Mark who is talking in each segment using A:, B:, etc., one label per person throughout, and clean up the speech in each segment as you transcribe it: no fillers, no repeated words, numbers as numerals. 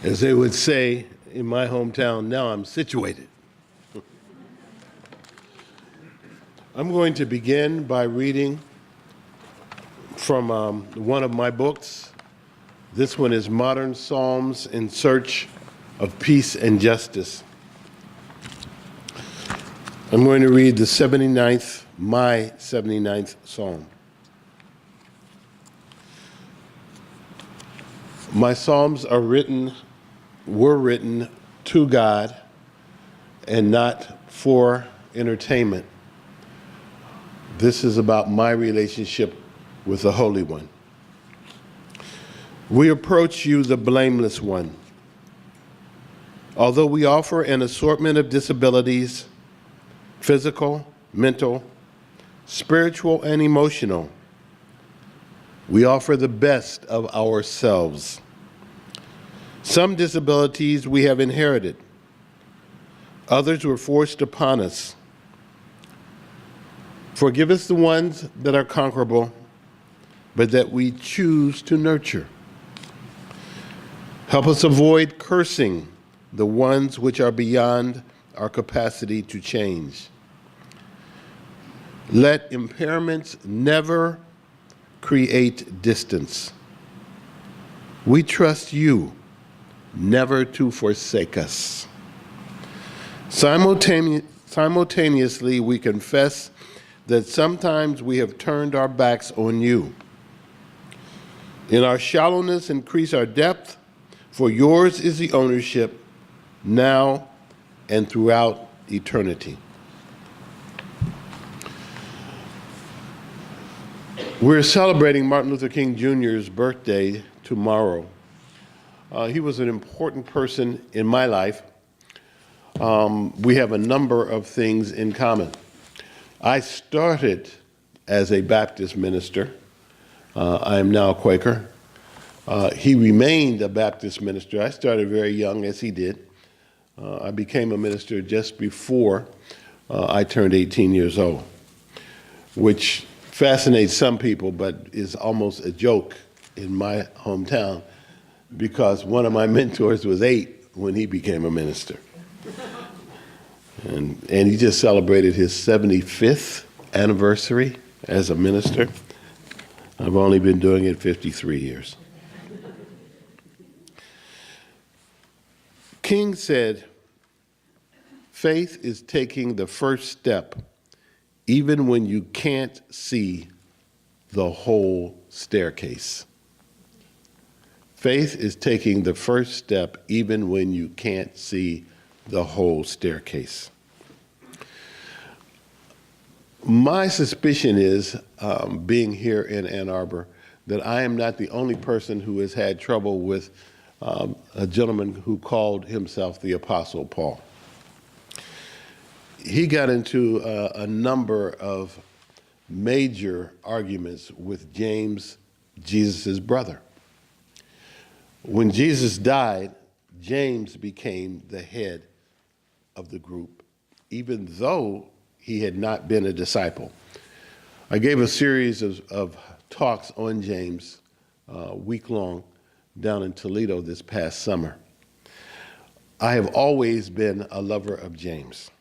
A: As they would say in my hometown, now I'm situated. I'm going to begin by reading from one of my books. This one is Modern Psalms in Search of Peace and Justice. I'm going to read my 79th Psalm. My Psalms were written to God and not for entertainment. This is about my relationship with the Holy One. We approach you, the blameless one. Although we offer an assortment of disabilities, physical, mental, spiritual, and emotional, we offer the best of ourselves. Some disabilities we have inherited. Others were forced upon us. Forgive us the ones that are conquerable, but that we choose to nurture. Help us avoid cursing the ones which are beyond our capacity to change. Let impairments never create distance. We trust you never to forsake us. Simultaneously, we confess that sometimes we have turned our backs on you. In our shallowness, increase our depth, for yours is the ownership now and throughout eternity. We're celebrating Martin Luther King Jr.'s birthday tomorrow. He was an important person in my life. We have a number of things in common. I started as a Baptist minister. I am now a Quaker. He remained a Baptist minister. I started very young, as he did. I became a minister just before I turned 18 years old, which fascinates some people, but is almost a joke in my hometown because one of my mentors was 8 when he became a minister. And he just celebrated his 75th anniversary as a minister. I've only been doing it 53 years. King said, faith is taking the first step even when you can't see the whole staircase. Faith is taking the first step even when you can't see the whole staircase. My suspicion is, being here in Ann Arbor, that I am not the only person who has had trouble with a gentleman who called himself the Apostle Paul. He got into a number of major arguments with James, Jesus' brother. When Jesus died, James became the head of the group, even though he had not been a disciple. I gave a series of talks on James, week-long, down in Toledo this past summer. I have always been a lover of James.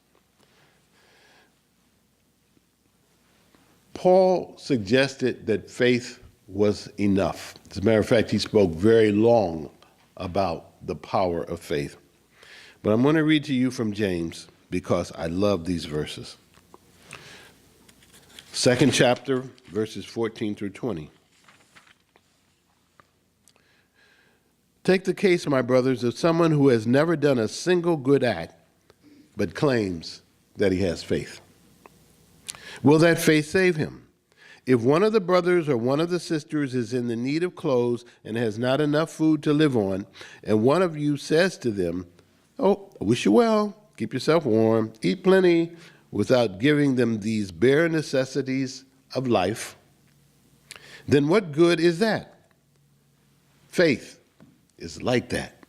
A: Paul suggested that faith was enough. As a matter of fact, he spoke very long about the power of faith. But I'm going to read to you from James because I love these verses. 2nd chapter, verses 14 through 20. Take the case, my brothers, of someone who has never done a single good act, but claims that he has faith. Will that faith save him? If one of the brothers or one of the sisters is in the need of clothes and has not enough food to live on, and one of you says to them, "Oh, I wish you well, keep yourself warm, eat plenty," without giving them these bare necessities of life, then what good is that? Faith is like that.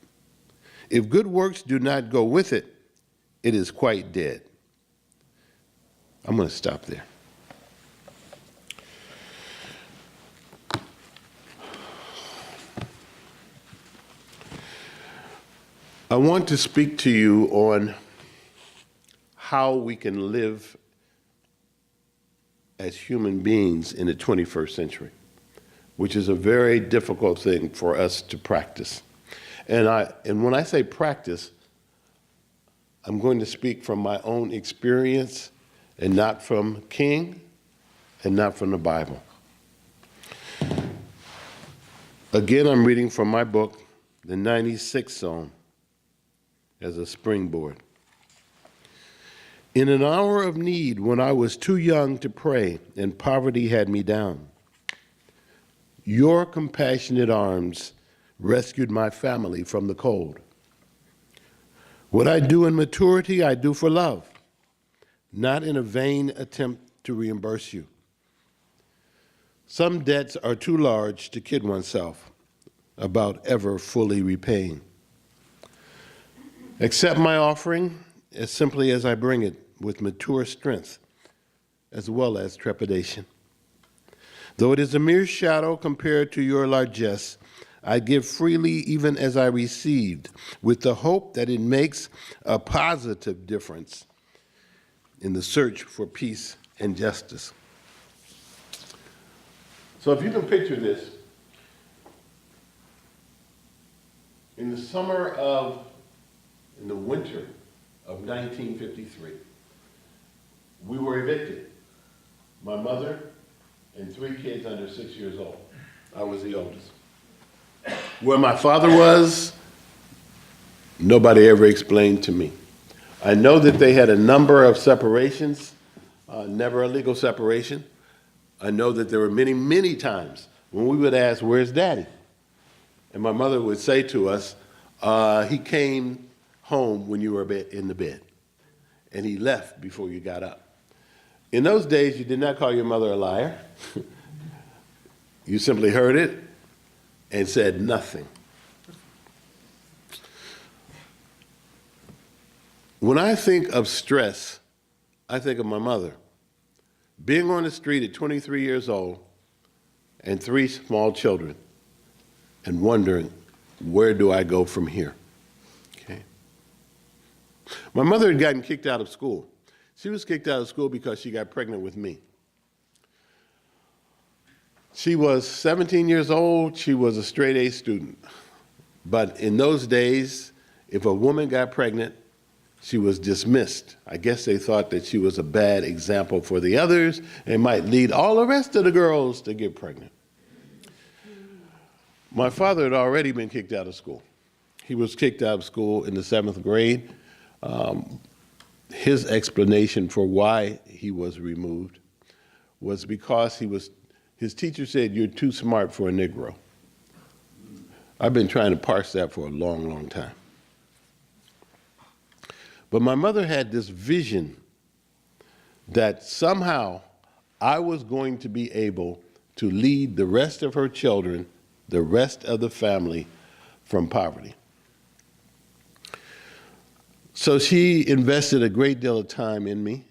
A: If good works do not go with it, it is quite dead. I'm going to stop there. I want to speak to you on how we can live as human beings in the 21st century, which is a very difficult thing for us to practice. And when I say practice, I'm going to speak from my own experience and not from King and not from the Bible. Again, I'm reading from my book, the 96th Psalm, as a springboard. In an hour of need, when I was too young to pray and poverty had me down, your compassionate arms rescued my family from the cold. What I do in maturity, I do for love, not in a vain attempt to reimburse you. Some debts are too large to kid oneself about ever fully repaying. Accept my offering as simply as I bring it, with mature strength as well as trepidation. Though it is a mere shadow compared to your largesse, I give freely even as I received, with the hope that it makes a positive difference in the search for peace and justice. So if you can picture this, in the winter of 1953, we were evicted. My mother and 3 kids under 6 years old. I was the oldest. Where my father was, nobody ever explained to me. I know that they had a number of separations, never a legal separation. I know that there were many, many times when we would ask, "Where's Daddy?" And my mother would say to us, "He came home when you were in the bed, and he left before you got up." In those days, you did not call your mother a liar. You simply heard it and said nothing. When I think of stress, I think of my mother. Being on the street at 23 years old and 3 small children and wondering, where do I go from here? Okay. My mother had gotten kicked out of school. She was kicked out of school because she got pregnant with me. She was 17 years old. She was a straight A student. But in those days, if a woman got pregnant, she was dismissed. I guess they thought that she was a bad example for the others and might lead all the rest of the girls to get pregnant. My father had already been kicked out of school. He was kicked out of school in the 7th grade. His explanation for why he was removed was because his teacher said, "You're too smart for a Negro." I've been trying to parse that for a long, long time. But my mother had this vision that somehow I was going to be able to lead the rest of her children, the rest of the family, from poverty. So she invested a great deal of time in me.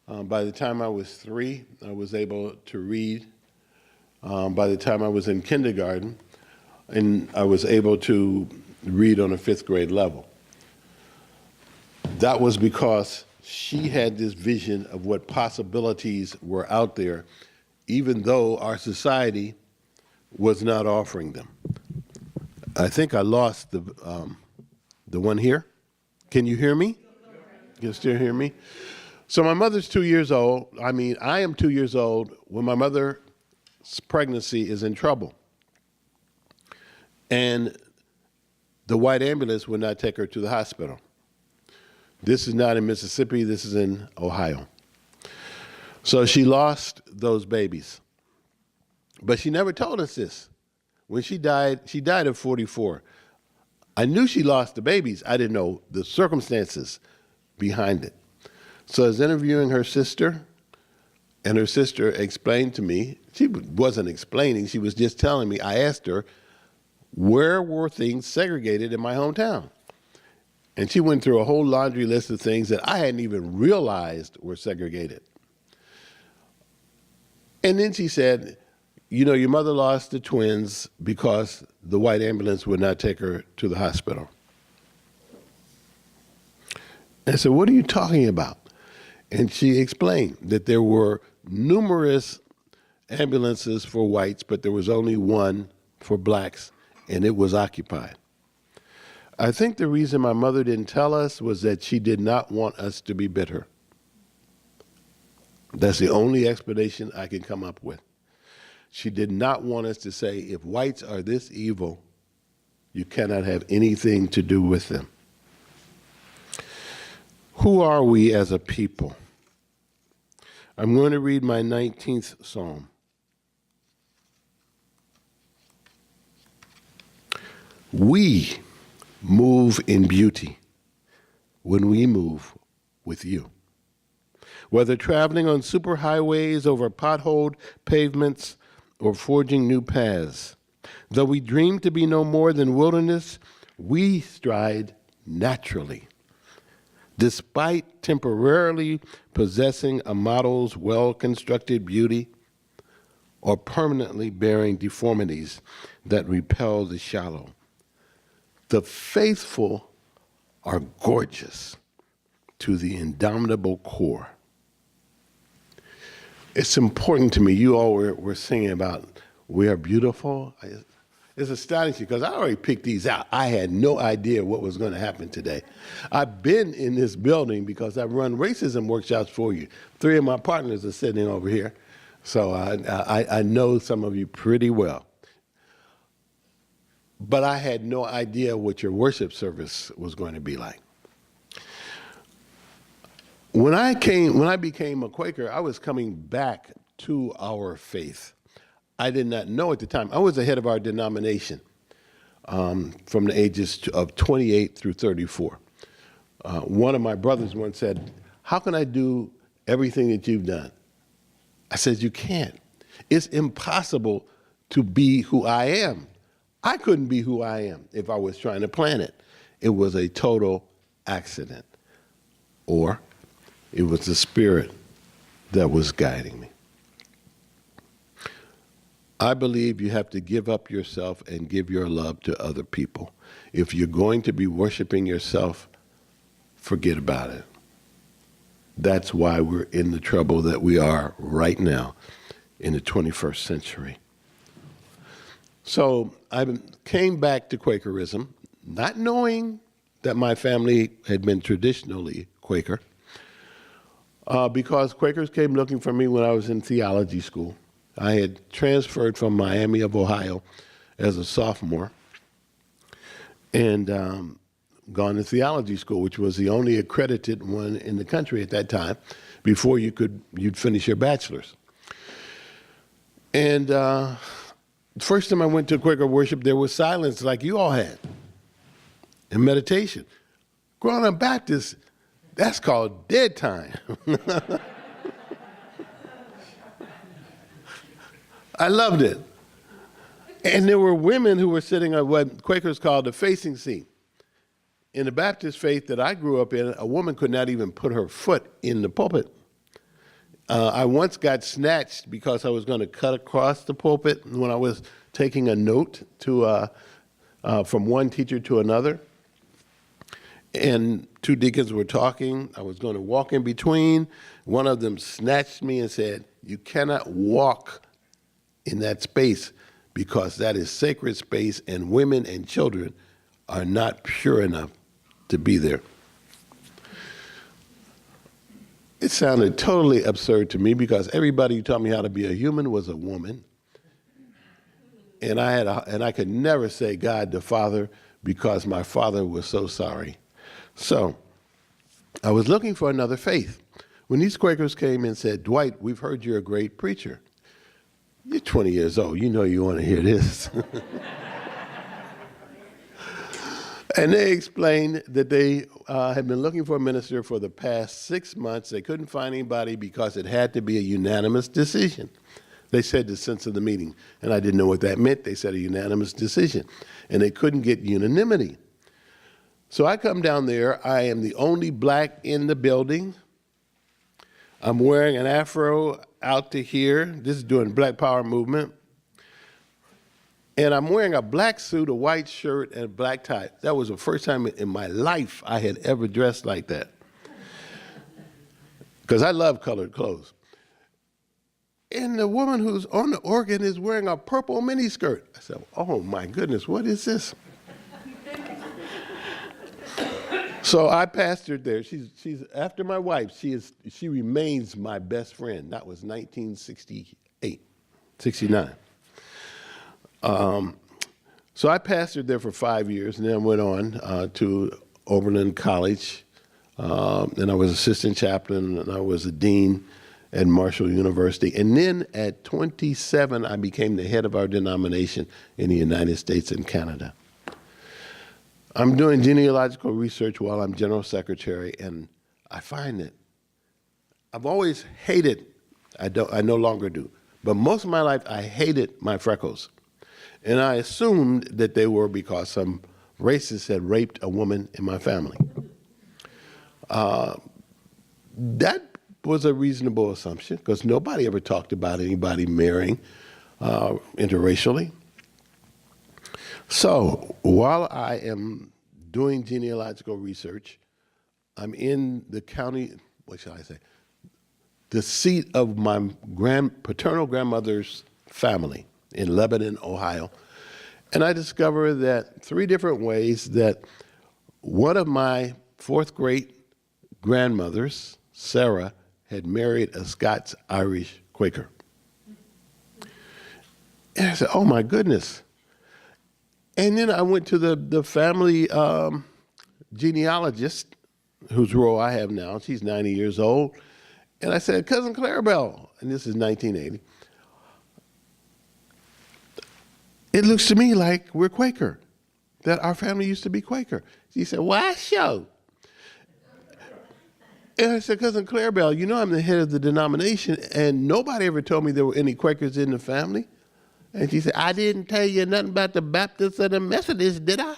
A: By the time I was 3, I was able to read. By the time I was in kindergarten, and I was able to read on a 5th grade level. That was because she had this vision of what possibilities were out there, even though our society was not offering them. I think I lost the one here. Can you hear me? You can still hear me? So my mother's 2 years old. I am 2 years old when my mother's pregnancy is in trouble. And the white ambulance would not take her to the hospital. This is not in Mississippi, this is in Ohio. So she lost those babies. But she never told us this. When she died at 44. I knew she lost the babies. I didn't know the circumstances behind it. So I was interviewing her sister, and her sister explained to me, she wasn't explaining, she was just telling me, I asked her, where were things segregated in my hometown? And she went through a whole laundry list of things that I hadn't even realized were segregated. And then she said, you know, your mother lost the twins because the white ambulance would not take her to the hospital. And I said, what are you talking about? And she explained that there were numerous ambulances for whites, but there was only one for blacks, and it was occupied. I think the reason my mother didn't tell us was that she did not want us to be bitter. That's the only explanation I can come up with. She did not want us to say, if whites are this evil, you cannot have anything to do with them. Who are we as a people? I'm going to read my 19th Psalm. We move in beauty when we move with you. Whether traveling on superhighways over potholed pavements or forging new paths, though we dream to be no more than wilderness, we stride naturally. Despite temporarily possessing a model's well-constructed beauty or permanently bearing deformities that repel the shallow, the faithful are gorgeous to the indomitable core. It's important to me. You all were singing about we are beautiful. It's astonishing because I already picked these out. I had no idea what was going to happen today. I've been in this building because I run racism workshops for you. 3 of my partners are sitting over here, so I know some of you pretty well. But I had no idea what your worship service was going to be like. When I became a Quaker, I was coming back to our faith. I did not know at the time. I was the head of our denomination from the ages of 28 through 34. One of my brothers once said, how can I do everything that you've done? I said, you can't. It's impossible to be who I am. I couldn't be who I am if I was trying to plan it. It was a total accident. Or it was the Spirit that was guiding me. I believe you have to give up yourself and give your love to other people. If you're going to be worshiping yourself, forget about it. That's why we're in the trouble that we are right now in the 21st century. So I came back to Quakerism, not knowing that my family had been traditionally Quaker, because Quakers came looking for me when I was in theology school. I had transferred from Miami of Ohio as a sophomore and gone to theology school, which was the only accredited one in the country at that time before you'd finish your bachelor's. And the first time I went to Quaker worship, there was silence like you all had and meditation. Growing up Baptist, that's called dead time. I loved it. And there were women who were sitting on what Quakers called the facing seat. In the Baptist faith that I grew up in, a woman could not even put her foot in the pulpit. I once got snatched because I was going to cut across the pulpit when I was taking a note from one teacher to another. And 2 deacons were talking. I was going to walk in between. One of them snatched me and said, you cannot walk in that space because that is sacred space and women and children are not pure enough to be there. It sounded totally absurd to me because everybody who taught me how to be a human was a woman. And I could never say God the Father because my father was so sorry. So I was looking for another faith. When these Quakers came and said, Dwight, we've heard you're a great preacher. You're 20 years old. You know you want to hear this. And they explained that they had been looking for a minister for the past 6 months. They couldn't find anybody because it had to be a unanimous decision. They said the sense of the meeting, and I didn't know what that meant. They said a unanimous decision, and they couldn't get unanimity. So I come down there. I am the only black in the building. I'm wearing an afro out to here. This is during Black Power movement. And I'm wearing a black suit, a white shirt, and a black tie. That was the first time in my life I had ever dressed like that. because I love colored clothes. And the woman who's on the organ is wearing a purple miniskirt. I said, oh my goodness, what is this? So I pastored there. She's after my wife. She remains my best friend. That was 1968, 69. So I pastored there for 5 years, and then went on to Oberlin College. And I was assistant chaplain, and I was a dean at Marshall University. And then at 27, I became the head of our denomination in the United States and Canada. I'm doing genealogical research while I'm general secretary, and I find that I've always hated, I no longer do, but most of my life I hated my freckles. And I assumed that they were because some racist had raped a woman in my family. That was a reasonable assumption, because nobody ever talked about anybody marrying interracially. So while I am doing genealogical research, I'm in the county, what shall I say, the seat of my paternal grandmother's family in Lebanon, Ohio. And I discovered that 3 different ways that one of my 4th great grandmothers, Sarah, had married a Scots-Irish Quaker. And I said, oh my goodness. And then I went to the family genealogist, whose role I have now. She's 90 years old. And I said, Cousin Clarabelle, and this is 1980, it looks to me like we're Quaker, that our family used to be Quaker. She said, why so? And I said, Cousin Clarabelle, you know I'm the head of the denomination, and nobody ever told me there were any Quakers in the family. And she said, I didn't tell you nothing about the Baptists or the Methodists, did I?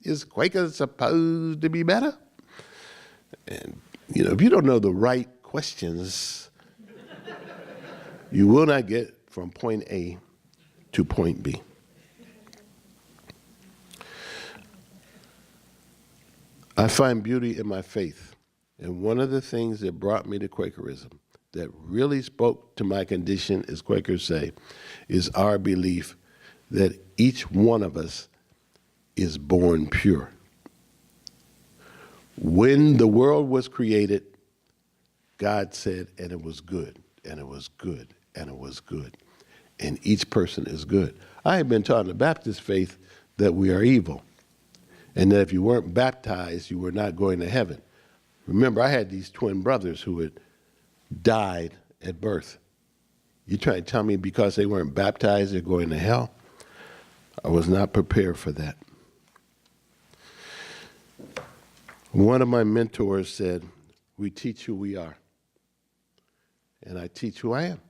A: Is Quakers supposed to be better? And, you know, if you don't know the right questions, you will not get from point A to point B. I find beauty in my faith. And one of the things that brought me to Quakerism, that really spoke to my condition, as Quakers say, is our belief that each one of us is born pure. When the world was created, God said, and it was good, and it was good, and it was good. And each person is good. I have been taught in the Baptist faith that we are evil, and that if you weren't baptized, you were not going to heaven. Remember, I had these twin brothers who had died at birth. You trying to tell me because they weren't baptized, they're going to hell? I was not prepared for that. One of my mentors said, we teach who we are. And I teach who I am.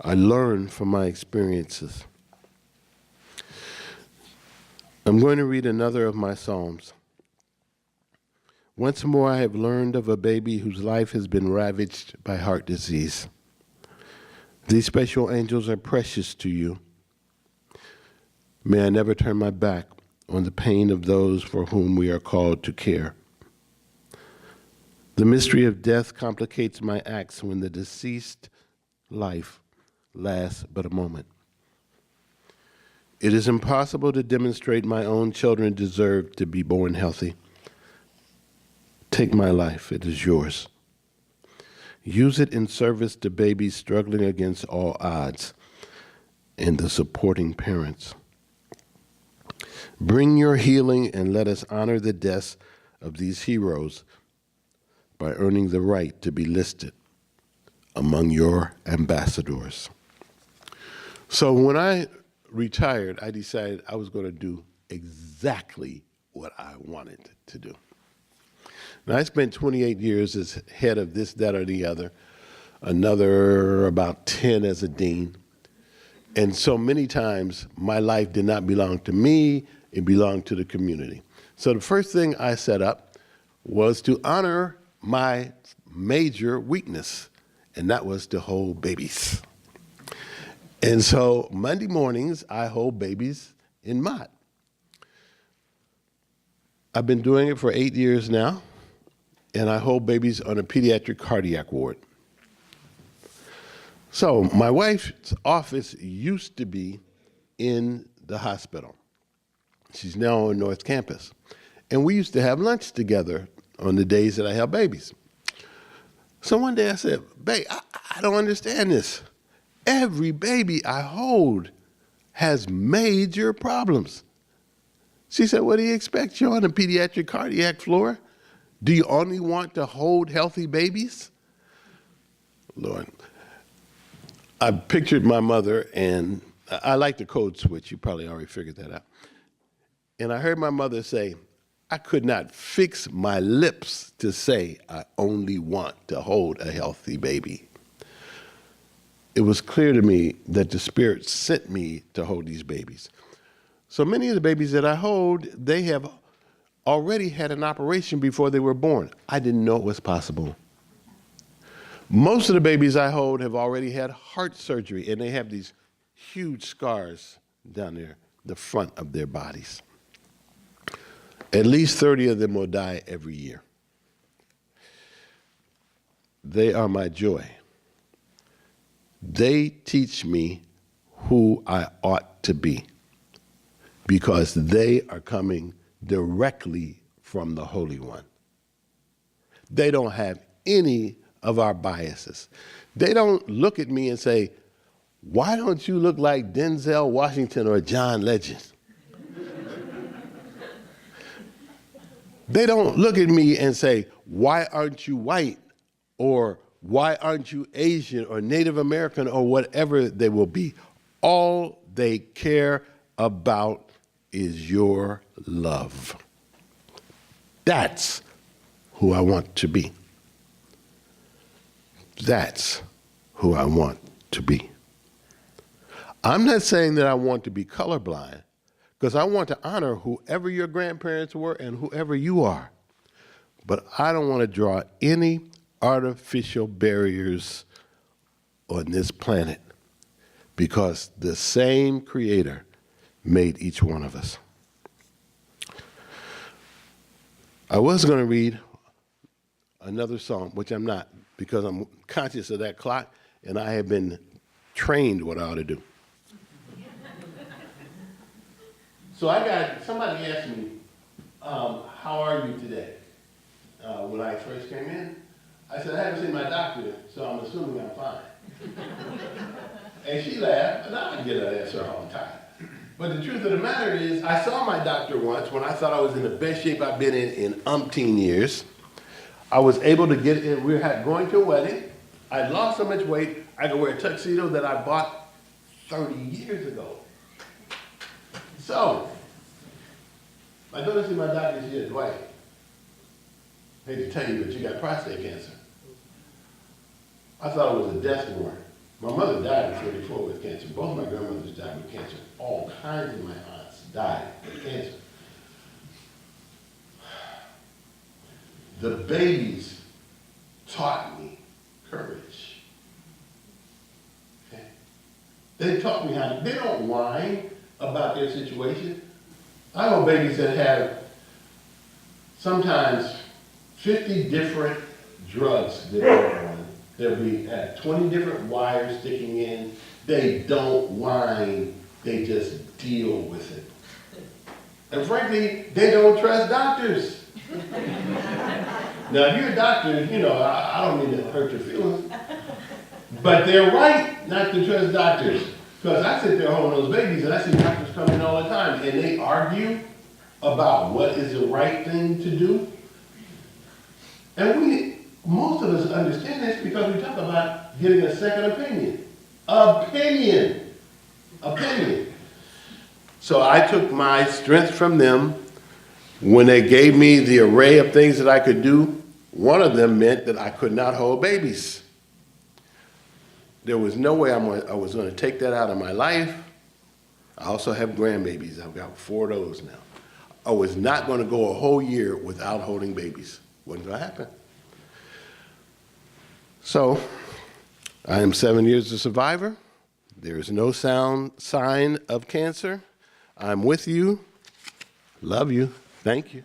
A: I learn from my experiences. I'm going to read another of my Psalms. Once more I have learned of a baby whose life has been ravaged by heart disease. These special angels are precious to you. May I never turn my back on the pain of those for whom we are called to care. The mystery of death complicates my acts when the deceased life lasts but a moment. It is impossible to demonstrate my own children deserve to be born healthy. Take my life, it is yours. Use it in service to babies struggling against all odds and the supporting parents. Bring your healing and let us honor the deaths of these heroes by earning the right to be listed among your ambassadors. So when I retired, I decided I was going to do exactly what I wanted to do. Now, I spent 28 years as head of this, that, or the other, another about 10 as a dean. And so many times, my life did not belong to me, it belonged to the community. So the first thing I set up was to honor my major weakness, and that was to hold babies. And so Monday mornings, I hold babies in Mott. I've been doing it for 8 years now. and I hold babies on a pediatric cardiac ward. So my wife's office used to be in the hospital. She's now on North Campus. And we used to have lunch together on the days that I held babies. So one day I said, babe, I don't understand this. Every baby I hold has major problems. She said, what do you expect? You're on the pediatric cardiac floor. Do you only want to hold healthy babies? Lord, I pictured my mother, and I like the code switch. You probably already figured that out. And I heard my mother say, I could not fix my lips to say I only want to hold a healthy baby. It was clear to me that the Spirit sent me to hold these babies. So many of the babies that I hold, they have already had an operation before they were born. I didn't know it was possible. Most of the babies I hold have already had heart surgery, and they have these huge scars down there, the front of their bodies. At least 30 of them will die every year. They are my joy. They teach me who I ought to be because they are coming directly from the Holy One. They don't have any of our biases. They don't look at me and say, why don't you look like Denzel Washington or John Legend? They don't look at me and say, why aren't you white? Or why aren't you Asian or Native American or whatever they will be? All they care about is your love. That's who I want to be. That's who I want to be. I'm not saying that I want to be colorblind, because I want to honor whoever your grandparents were and whoever you are. But I don't want to draw any artificial barriers on this planet, because the same Creator made each one of us. I was going to read another psalm, which I'm not, because I'm conscious of that clock, and I have been trained what I ought to do. So somebody asked me, how are you today? When I first came in, I said, I haven't seen my doctor, so I'm assuming I'm fine. And she laughed, and I get that answer all the time. But the truth of the matter is, I saw my doctor once when I thought I was in the best shape I've been in umpteen years. I was able to get in, we were going to a wedding. I lost so much weight, I could wear a tuxedo that I bought 30 years ago. So, I go to see my doctor, she said, Dwight, I hate to tell you, but you got prostate cancer. I thought it was a death warrant. My mother died at 34 with cancer. Both my grandmothers died with cancer. All kinds of my aunts died with cancer. The babies taught me courage. Okay? They taught me they don't whine about their situation. I know babies that have sometimes 50 different drugs that they're on. They'll be at 20 different wires sticking in. They don't whine, they just deal with it. And frankly, they don't trust doctors. Now, if you're a doctor, I don't mean to hurt your feelings, but they're right not to trust doctors. Because I sit there holding those babies and I see doctors come in all the time and they argue about what is the right thing to do. And most of us understand this because we talk about getting a second opinion. Opinion. So I took my strength from them. When they gave me the array of things that I could do, one of them meant that I could not hold babies. There was no way I was going to take that out of my life. I also have grandbabies. I've got 4 of those now. I was not going to go a whole year without holding babies. Wasn't going to happen. So, I am 7 years a survivor. There is no sign of cancer. I'm with you. Love you. Thank you.